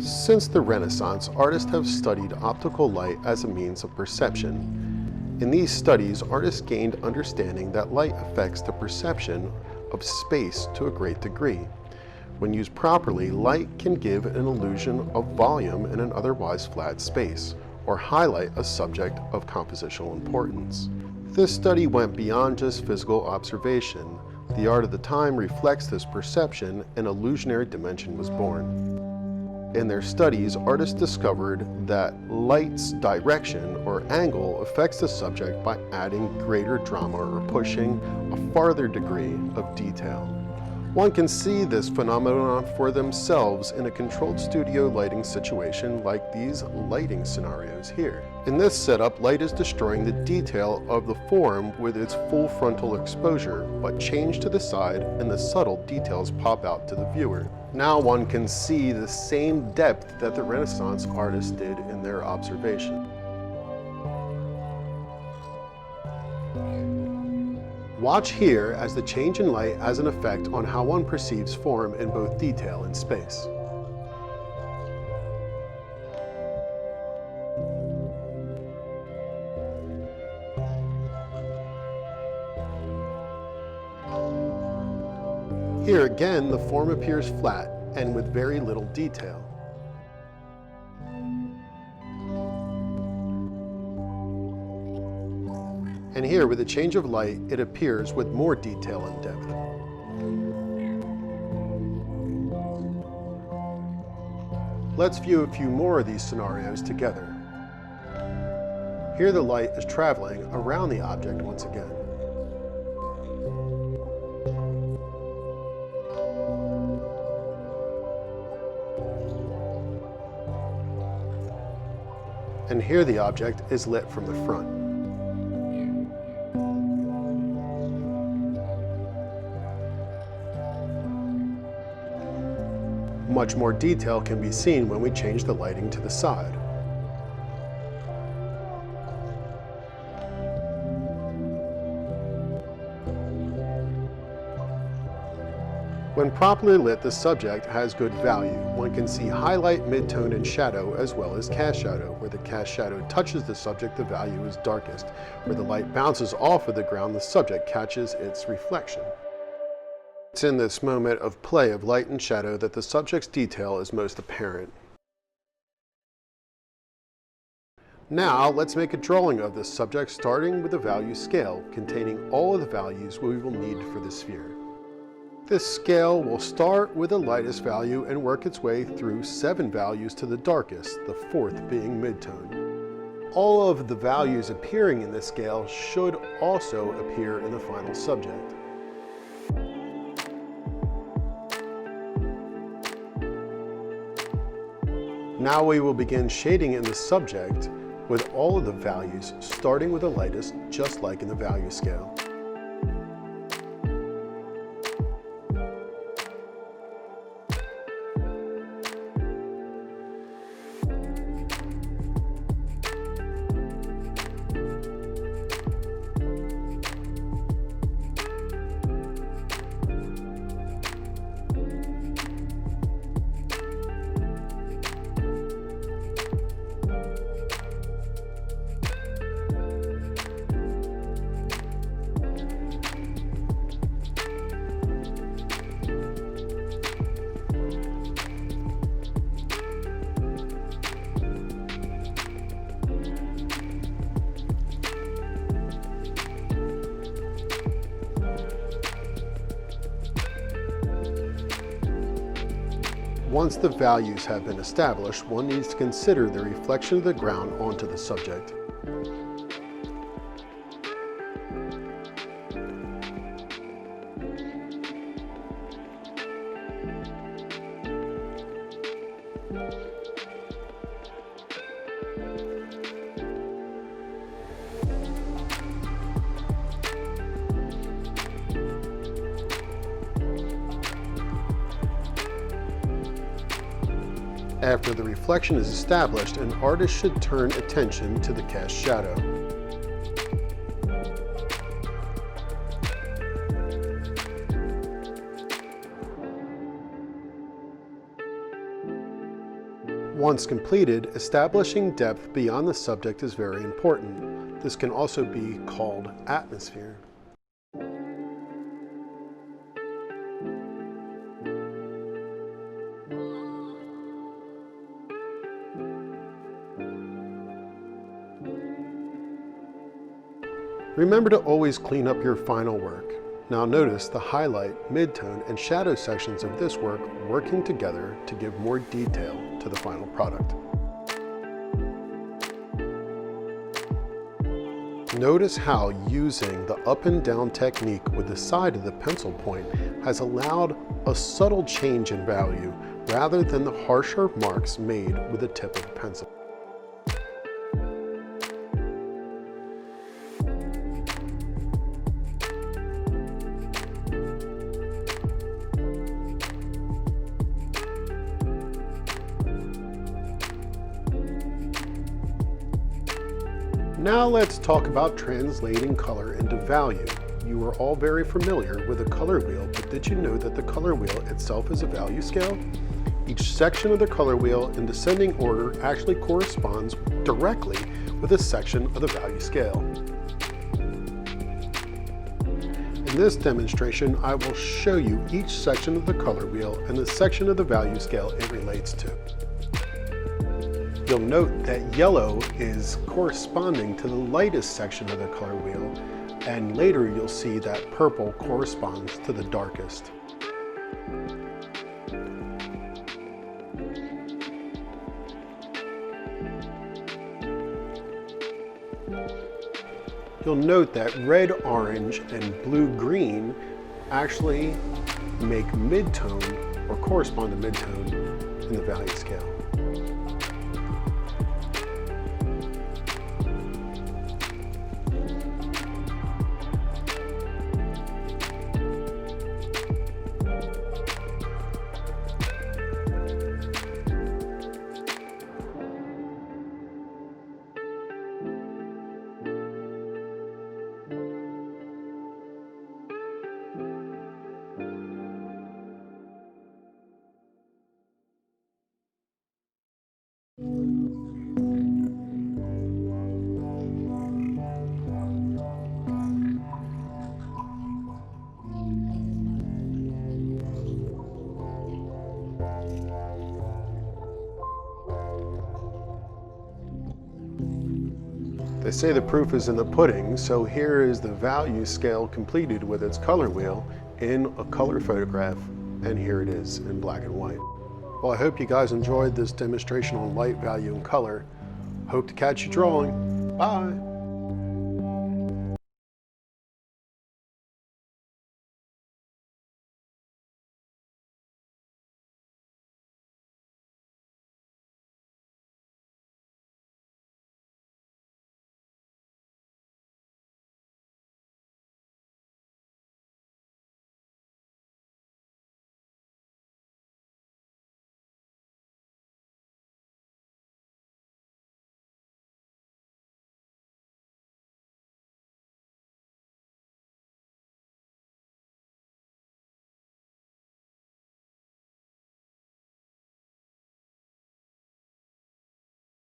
Since the Renaissance, artists have studied optical light as a means of perception. In these studies, artists gained understanding that light affects the perception of space to a great degree. When used properly, light can give an illusion of volume in an otherwise flat space, or highlight a subject of compositional importance. This study went beyond just physical observation. The art of the time reflects this perception, and illusionary dimension was born. In their studies, artists discovered that light's direction or angle affects the subject by adding greater drama or pushing a farther degree of detail. One can see this phenomenon for themselves in a controlled studio lighting situation like these lighting scenarios here. In this setup, light is destroying the detail of the form with its full frontal exposure, but changed to the side and the subtle details pop out to the viewer. Now one can see the same depth that the Renaissance artists did in their observation. Watch here as the change in light has an effect on how one perceives form in both detail and space. Here again, the form appears flat and with very little detail. And here, with a change of light, it appears with more detail and depth. Let's view a few more of these scenarios together. Here the light is traveling around the object once again. And here the object is lit from the front. Much more detail can be seen when we change the lighting to the side. When properly lit, the subject has good value. One can see highlight, midtone, and shadow, as well as cast shadow. Where the cast shadow touches the subject, the value is darkest. Where the light bounces off of the ground, the subject catches its reflection. It's in this moment of play of light and shadow that the subject's detail is most apparent. Now, let's make a drawing of this subject starting with the value scale, containing all of the values we will need for the sphere. This scale will start with the lightest value and work its way through 7 values to the darkest, the 4th being midtone. All of the values appearing in this scale should also appear in the final subject. Now we will begin shading in the subject with all of the values, starting with the lightest, just like in the value scale. Once the values have been established, one needs to consider the reflection of the ground onto the subject. After the reflection is established, an artist should turn attention to the cast shadow. Once completed, establishing depth beyond the subject is very important. This can also be called atmosphere. Remember to always clean up your final work. Now notice the highlight, midtone, and shadow sections of this work working together to give more detail to the final product. Notice how using the up and down technique with the side of the pencil point has allowed a subtle change in value rather than the harsher marks made with the tip of the pencil. Now let's talk about translating color into value. You are all very familiar with a color wheel, but did you know that the color wheel itself is a value scale? Each section of the color wheel in descending order actually corresponds directly with a section of the value scale. In this demonstration, I will show you each section of the color wheel and the section of the value scale it relates to. You'll note that yellow is corresponding to the lightest section of the color wheel, and later you'll see that purple corresponds to the darkest. You'll note that red, orange, and blue-green actually make midtone or correspond to midtone in the value scale. They say the proof is in the pudding, so here is the value scale completed with its color wheel in a color photograph, and here it is in black and white. Well, I hope you guys enjoyed this demonstration on light, value, and color. Hope to catch you drawing. Bye!